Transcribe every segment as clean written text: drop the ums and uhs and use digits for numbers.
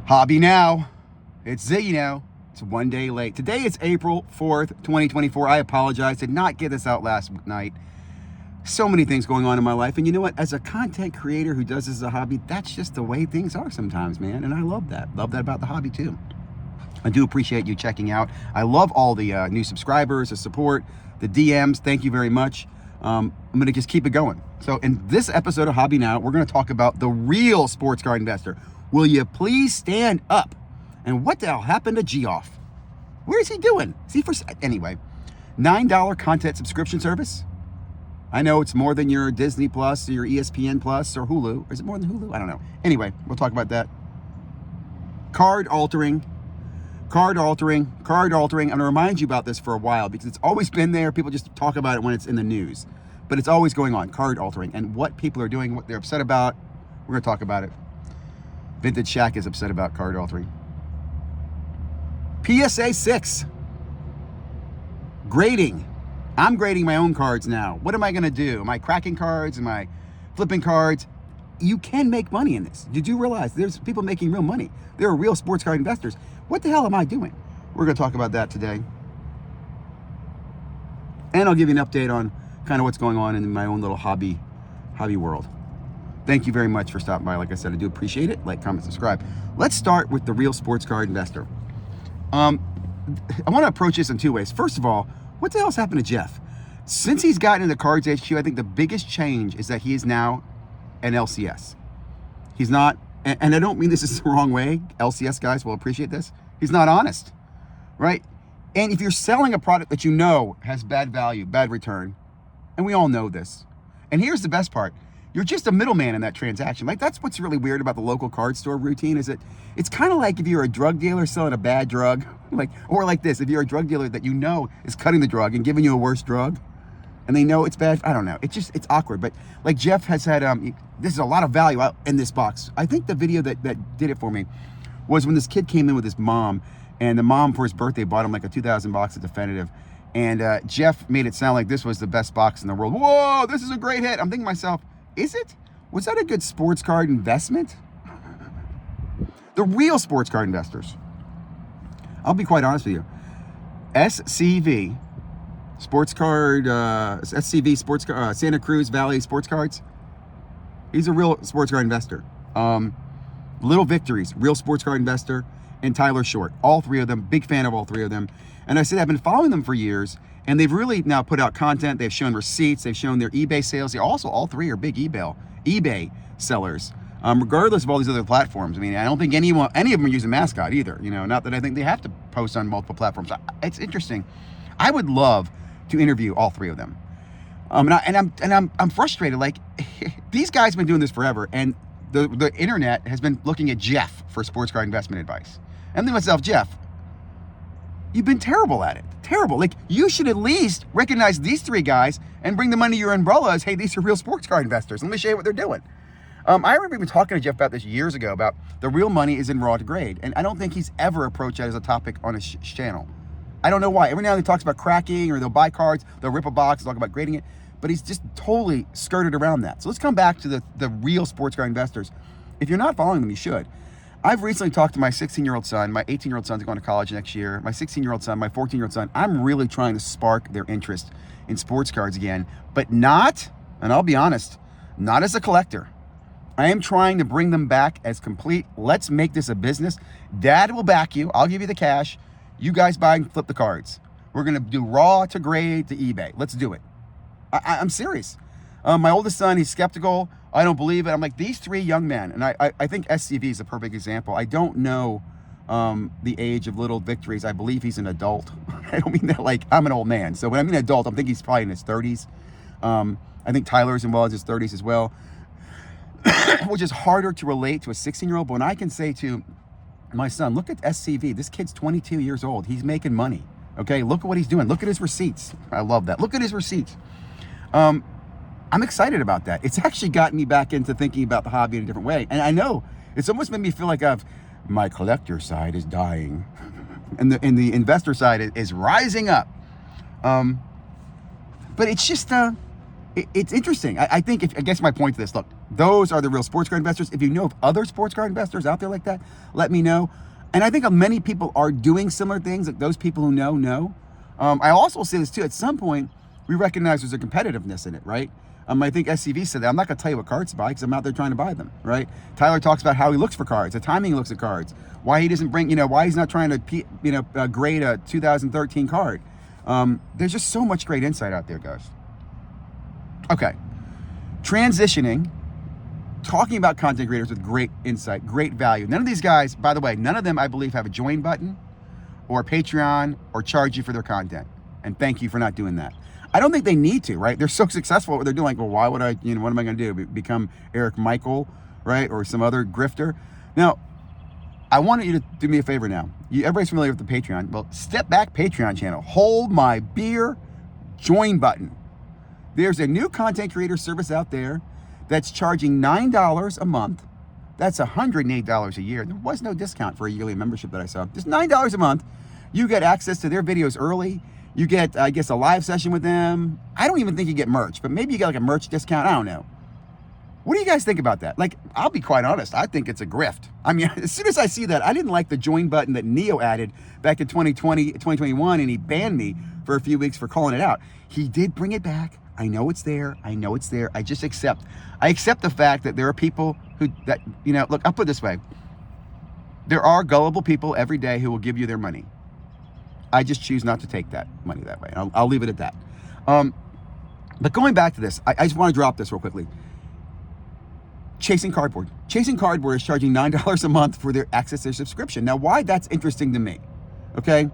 Hobby now. It's Ziggy now. It's one day late. Today is April 4th, 2024. I apologize. Did not get this out last night. So many things going on in my life. And you know what? As a content creator who does this as a hobby, that's just the way things are sometimes, man. And I love that. Love that about the hobby too. I do appreciate you checking out. I love all the new subscribers, the support, the DMs. Thank you very much. I'm going to just keep it going. So in this episode of Hobby Now, we're going to talk about the real sports card investor. Will you please stand up? And what the hell happened to Geoff? Where is he doing? Is he for... Anyway, $9 content subscription service. I know it's more than your Disney Plus or your ESPN Plus or Hulu. Is it more than Hulu? I don't know. Anyway, we'll talk about that. Card altering. I'm going to remind you about this for a while because it's always been there. People just talk about it when it's in the news. But it's always going on, card altering. And what people are doing, what they're upset about, we're going to talk about it. Vintage Shack is upset about card altering. PSA 6. Grading. I'm grading my own cards now. What am I going to do? Am I cracking cards? Am I flipping cards? You can make money in this. Did you realize there's people making real money? There are real sports card investors. What the hell am I doing? We're going to talk about that today. And I'll give you an update on kind of what's going on in my own little hobby world. Thank you very much for stopping by. Like I said, I do appreciate it. Like, comment, subscribe. Let's start with the real sports card investor. I want to approach this in two ways. First of all, what the hell's happened to Jeff? Since he's gotten into Cards HQ, I think the biggest change is that he is now an LCS. He's not, and I don't mean this is the wrong way. LCS guys will appreciate this. He's not honest, right? And if you're selling a product that you know has bad value, bad return, and we all know this, and here's the best part, you're just a middleman in that transaction. Like, that's what's really weird about the local card store routine, is that it's kind of like if you're a drug dealer selling a bad drug, or like this, if you're a drug dealer that you know is cutting the drug and giving you a worse drug, and they know it's bad. I don't know. It's awkward. But like Jeff has had, this is a lot of value out in this box. I think the video that did it for me was when this kid came in with his mom, and the mom for his birthday bought him like a 2,000 box of Definitive. And Jeff made it sound like this was the best box in the world. Whoa, this is a great hit. I'm thinking to myself, is it? Was that a good sports card investment? The real sports card investors, I'll be quite honest with you. SCV, sports card, SCV, sports card, Santa Cruz Valley Sports Cards. He's a real sports card investor. Little Victories, real sports card investor, and Tyler Short. All three of them, big fan of all three of them. And I said I've been following them for years, and they've really now put out content. They've shown receipts. They've shown their eBay sales. They also, all three are big eBay sellers, regardless of all these other platforms. I mean, I don't think any of them are using Mascot either. You know, not that I think they have to post on multiple platforms. It's interesting. I would love to interview all three of them. I'm frustrated. Like, these guys have been doing this forever, and the internet has been looking at Jeff for sports card investment advice. And I'm thinking to myself, Jeff, you've been terrible at it. Terrible. Like, you should at least recognize these three guys and bring them under your umbrella as, hey, these are real sports card investors. Let me show you what they're doing. I remember even talking to Jeff about this years ago, about the real money is in raw to grade. And I don't think he's ever approached that as a topic on his channel. I don't know why. Every now and then he talks about cracking, or they'll buy cards, they'll rip a box, talk about grading it. But he's just totally skirted around that. So let's come back to the real sports card investors. If you're not following them, you should. I've recently talked to my 16-year-old son. My 18-year-old son's going to college next year. My 16-year-old son, my 14-year-old son. I'm really trying to spark their interest in sports cards again, but not, and I'll be honest, not as a collector. I am trying to bring them back as complete. Let's make this a business. Dad will back you. I'll give you the cash. You guys buy and flip the cards. We're going to do raw to grade to eBay. Let's do it. I'm serious. My oldest son, he's skeptical. I don't believe it. I'm like, these three young men, and I think SCV is a perfect example. I don't know the age of Little Victories. I believe he's an adult. I don't mean that like I'm an old man. So when I mean adult, I'm thinking he's probably in his 30s. I think Tyler's involved in his 30s as well, which is harder to relate to a 16-year-old. But when I can say to my son, look at SCV. This kid's 22 years old. He's making money. Okay, look at what he's doing. Look at his receipts. I love that. Look at his receipts. I'm excited about that. It's actually gotten me back into thinking about the hobby in a different way. And I know it's almost made me feel like my collector side is dying and the investor side is rising up. But it's just, it's interesting. I guess my point to this, look, Those are the real sports card investors. If you know of other sports card investors out there like that, let me know. And I think many people are doing similar things. Like those people who know. I also say this too. At some point, we recognize there's a competitiveness in it, right? I think SCV said that. I'm not going to tell you what cards to buy because I'm out there trying to buy them, right? Tyler talks about how he looks for cards, the timing he looks at cards, why he doesn't bring, why he's not trying to, grade a 2013 card. There's just so much great insight out there, guys. Okay. Transitioning, talking about content creators with great insight, great value. None of these guys, by the way, none of them, I believe, have a join button or Patreon or charge you for their content. And thank you for not doing that. I don't think they need to, right? They're so successful at what they're doing. Like, well, why would I, what am I going to do? Become Eric Michael, right? Or some other grifter? Now, I want you to do me a favor now. Everybody's familiar with the Patreon. Well, Step Back Patreon channel. Hold my beer, join button. There's a new content creator service out there that's charging $9 a month. That's $108 a year. There was no discount for a yearly membership that I saw. Just $9 a month. You get access to their videos early. You get, I guess, a live session with them. I don't even think you get merch, but maybe you get like a merch discount. I don't know. What do you guys think about that? Like, I'll be quite honest. I think it's a grift. I mean, as soon as I see that, I didn't like the join button that Neo added back in 2021, and he banned me for a few weeks for calling it out. He did bring it back. I know it's there. I just accept. I accept the fact that there are people look, I'll put it this way. There are gullible people every day who will give you their money. I just choose not to take that money that way. I'll leave it at that. But going back to this, I just want to drop this real quickly. Chasing Cardboard. Chasing Cardboard is charging $9 a month for their access to their subscription. Now, why that's interesting to me, okay?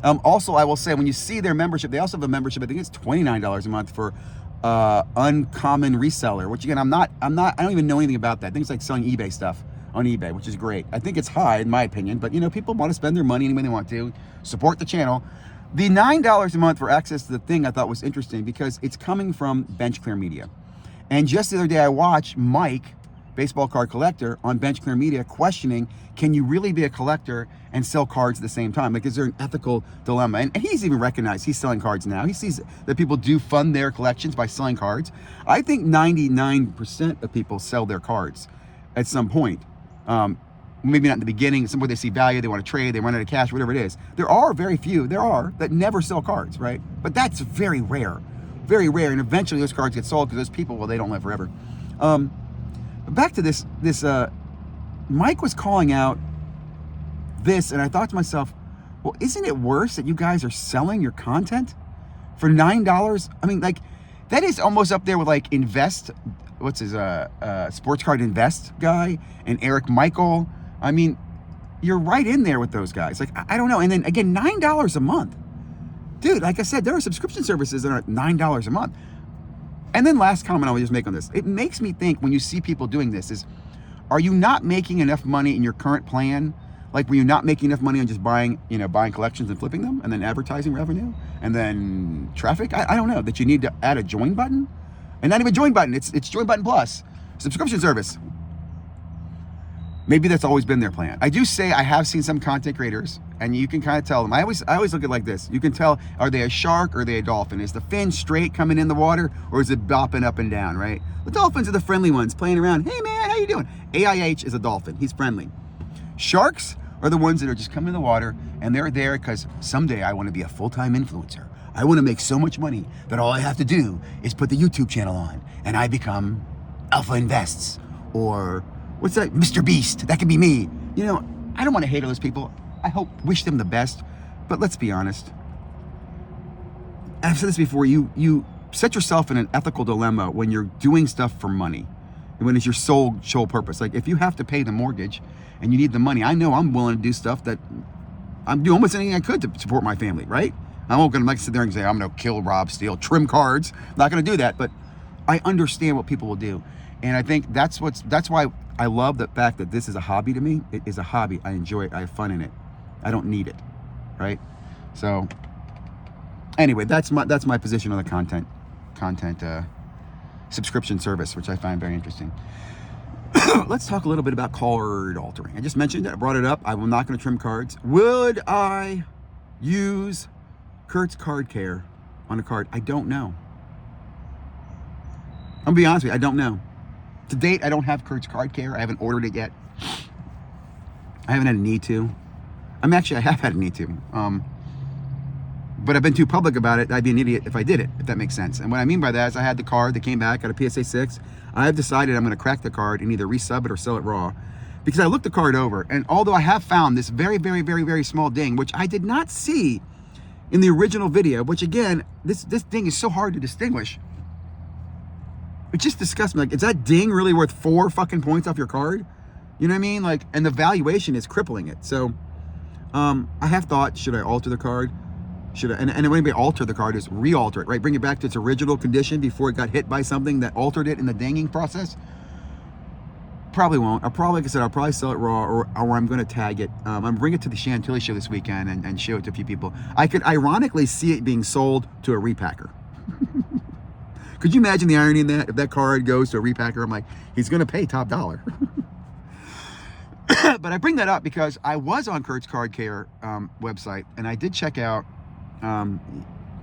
Also, I will say, when you see their membership, they also have a membership, I think it's $29 a month for Uncommon Reseller, which again, I don't even know anything about that. I think it's like selling eBay stuff on eBay, which is great. I think it's high in my opinion, but people want to spend their money any way they want to, support the channel. The $9 a month for access to the thing I thought was interesting because it's coming from Bench Clear Media. And just the other day I watched Mike, baseball card collector, on Bench Clear Media questioning, can you really be a collector and sell cards at the same time? Like, is there an ethical dilemma? And he's even recognized he's selling cards now. He sees that people do fund their collections by selling cards. I think 99% of people sell their cards at some point. Maybe not in the beginning, somewhere they see value, they want to trade, they run out of cash, whatever it is. There are very few, that never sell cards, right? But that's very rare, and eventually those cards get sold because those people, well, they don't live forever. But back to this, Mike was calling out this, and I thought to myself, well, isn't it worse that you guys are selling your content for $9? I mean, like, that is almost up there with like Invest, what's his, Sports Card Invest guy, and Eric Michael. I mean, you're right in there with those guys. Like, I don't know. And then again, $9 a month. Dude, like I said, there are subscription services that are $9 a month. And then last comment I will just make on this. It makes me think when you see people doing this is, are you not making enough money in your current plan? Like, were you not making enough money on just buying collections and flipping them, and then advertising revenue, and then traffic? I don't know, that you need to add a join button? And not even a join button, it's join button plus, subscription service. Maybe that's always been their plan. I do say I have seen some content creators, and you can kind of tell them. I always look at it like this. You can tell, are they a shark or are they a dolphin? Is the fin straight coming in the water, or is it bopping up and down, right? The dolphins are the friendly ones playing around. Hey man, how you doing? AIH is a dolphin. He's friendly. Sharks are the ones that are just coming in the water, and they're there because someday I want to be a full-time influencer. I want to make so much money that all I have to do is put the YouTube channel on, and I become Alpha Invests, or what's that? Mr. Beast. That could be me. I don't want to hate on those people. I wish them the best, but let's be honest. I've said this before. You set yourself in an ethical dilemma when you're doing stuff for money, when it's your sole purpose. Like, if you have to pay the mortgage and you need the money, I know I'm willing to do stuff that I'm doing almost anything I could to support my family, right? I'm not going to sit there and say, I'm going to kill, rob, steal, trim cards. I'm not going to do that, but I understand what people will do. And I think that's why I love the fact that this is a hobby to me. It is a hobby. I enjoy it. I have fun in it. I don't need it, right? So anyway, that's my position on the content subscription service, which I find very interesting. Let's talk a little bit about card altering. I just mentioned it. I brought it up. I'm not going to trim cards. Would I use Kurt's Card Care on a card? I don't know. I'm going to be honest with you. I don't know. To date, I don't have Kurt's Card Care. I haven't ordered it yet. I haven't had a need to. I have had a need to. But I've been too public about it. I'd be an idiot if I did it, if that makes sense. And what I mean by that is I had the card that came back, got a PSA 6. I have decided I'm going to crack the card and either resub it or sell it raw. Because I looked the card over, and although I have found this very, very, very, very small ding, which I did not see in the original video, which again, this ding is so hard to distinguish. It just disgusts me. Like, is that ding really worth 4 fucking points off your card? You know what I mean? Like, and the valuation is crippling it. So, I have thought, should I alter the card? Should I, and when anybody alter the card is re-alter it, right? Bring it back to its original condition before it got hit by something that altered it in the dinging process. Probably won't. Like I said, I'll probably sell it raw, or I'm going to tag it. I'm going to bring it to the Chantilly show this weekend and show it to a few people. I could ironically see it being sold to a repacker. Could you imagine the irony in that? If that card goes to a repacker, I'm like, he's going to pay top dollar. But I bring that up because I was on Kurt's Card Care website, and I did check out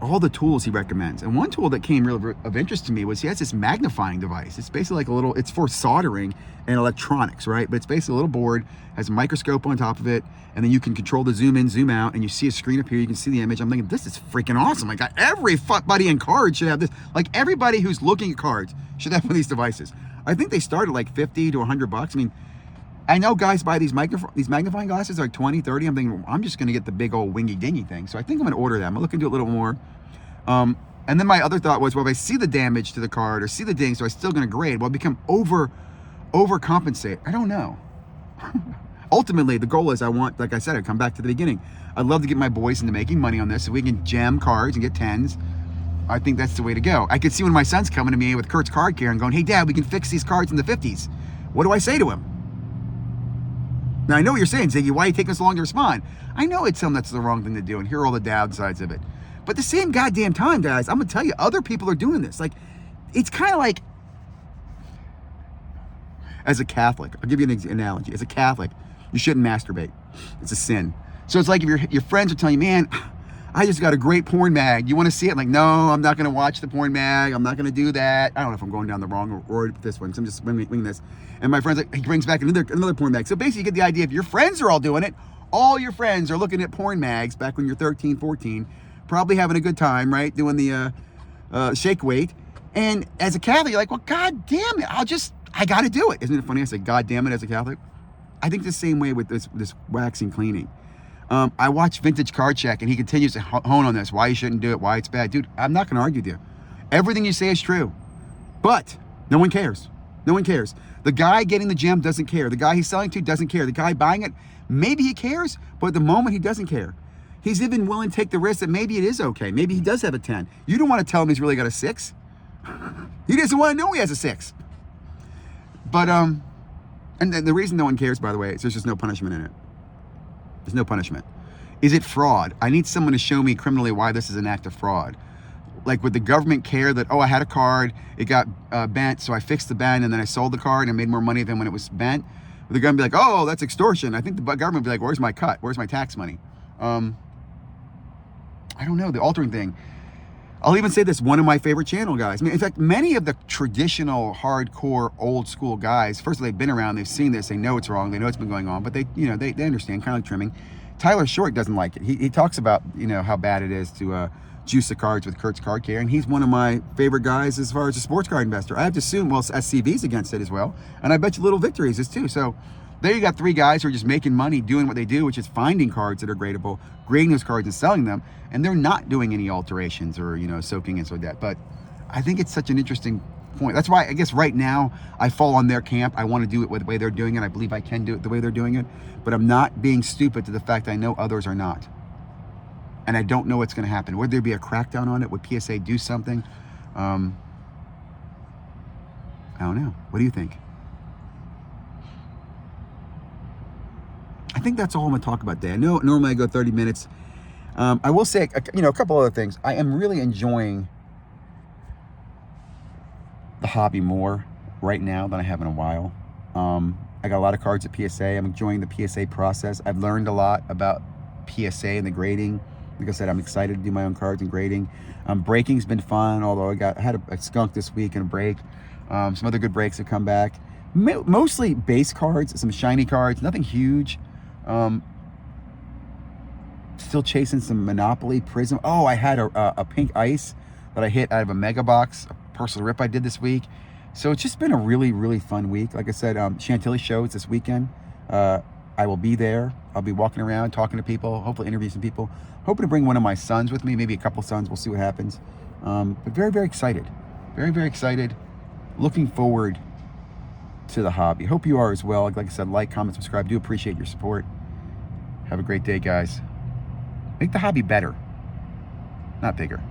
all the tools he recommends. And one tool that came really of interest to me was he has this magnifying device. It's basically like a little, it's for soldering and electronics, right? But it's basically a little board, has a microscope on top of it, and then you can control the zoom in, zoom out, and you see a screen up here, you can see the image. I'm thinking, this is freaking awesome. Like, every buddy in cards should have this. Like, everybody who's looking at cards should have one of these devices. I think they start at like 50 to 100 bucks. I mean, I know guys buy these magnifying glasses like 20, 30. I'm thinking, well, I'm just going to get the big old wingy dingy thing. So I think I'm going to order that. I'm going to look into it a little more. And then my other thought was, well, if I see the damage to the card or see the ding, so I'm still going to grade. Will I become overcompensate? I don't know. Ultimately, the goal is I want, like I said, I come back to the beginning. I'd love to get my boys into making money on this. If we can gem cards and get 10s, I think that's the way to go. I could see one of my sons coming to me with Kurt's Card Care and going, hey, Dad, we can fix these cards in the 50s. What do I say to him? Now, I know what you're saying, Ziggy. Why are you taking so long to respond? I know it's something that's the wrong thing to do, and here are all the downsides of it. But at the same goddamn time, guys, I'm going to tell you, other people are doing this. Like, it's kind of like, as a Catholic, I'll give you an analogy. As a Catholic, you shouldn't masturbate. It's a sin. So it's like if your friends are telling you, man, I just got a great porn mag. You want to see it? I'm like, no, I'm not going to watch the porn mag. I'm not going to do that. I don't know if I'm going down the wrong road with this one, so I'm just winging this. And my friend's like, he brings back another porn mag. So basically, you get the idea. If your friends are all doing it, all your friends are looking at porn mags back when you're 13, 14, probably having a good time, right? Doing the shake weight. And as a Catholic, you're like, well, God damn it. I got to do it. Isn't it funny? I say, God damn it, as a Catholic. I think the same way with this waxing cleaning. I watch Vintage Card Check, and he continues to hone on this, why you shouldn't do it, why it's bad. Dude, I'm not going to argue with you. Everything you say is true. But no one cares. No one cares. The guy getting the gem doesn't care. The guy he's selling to doesn't care. The guy buying it, maybe he cares, but at the moment he doesn't care. He's even willing to take the risk that maybe it is okay. Maybe he does have a 10. You don't want to tell him he's really got a 6. He doesn't want to know he has a 6. But, and the reason no one cares, by the way, is there's just no punishment in it. There's no punishment. Is it fraud? I need someone to show me criminally why this is an act of fraud. Like, would the government care that, oh, I had a card, it got bent, so I fixed the bend, and then I sold the card and made more money than when it was bent? Would the government be like, oh, that's extortion? I think the government would be like, where's my cut? Where's my tax money? I don't know, the altering thing. I'll even say this, one of my favorite channel guys. I mean, in fact, many of the traditional, hardcore, old school guys, first of all, they've been around, they've seen this, they know it's wrong, they know it's been going on, but they understand, kind of like trimming. Tyler Short doesn't like it. He talks about, how bad it is to juice the cards with Kurt's Card Care, and he's one of my favorite guys as far as a sports card investor. I have to assume, well, SCV's against it as well, and I bet you Little Victories is too. So there you got 3 guys who are just making money doing what they do, which is finding cards that are gradable, grading those cards and selling them, and they're not doing any alterations or, soaking and so that. But I think it's such an interesting point. That's why I guess right now I fall on their camp. I want to do it the way they're doing it. I believe I can do it the way they're doing it, but I'm not being stupid to the fact that I know others are not. And I don't know what's going to happen. Would there be a crackdown on it? Would PSA do something? I don't know. What do you think? I think that's all I'm going to talk about today. I know normally I go 30 minutes. I will say, a couple other things. I am really enjoying the hobby more right now than I have in a while. I got a lot of cards at PSA. I'm enjoying the PSA process. I've learned a lot about PSA and the grading. Like I said, I'm excited to do my own cards and grading. Breaking's been fun, although I had a skunk this week and a break. Some other good breaks have come back. Mostly base cards, some shiny cards, nothing huge. Still chasing some Monopoly Prism. Oh, I had a pink ice that I hit out of a mega box, a personal rip I did this week. So it's just been a really, really fun week. Like I said, Chantilly shows this weekend. I will be there. I'll be walking around, talking to people, hopefully interview some people. Hoping to bring one of my sons with me, maybe a couple sons. We'll see what happens. But very, very excited. Very, very excited. Looking forward to the hobby. Hope you are as well. Like I said, like, comment, subscribe. Do appreciate your support. Have a great day, guys. Make the hobby better, not bigger.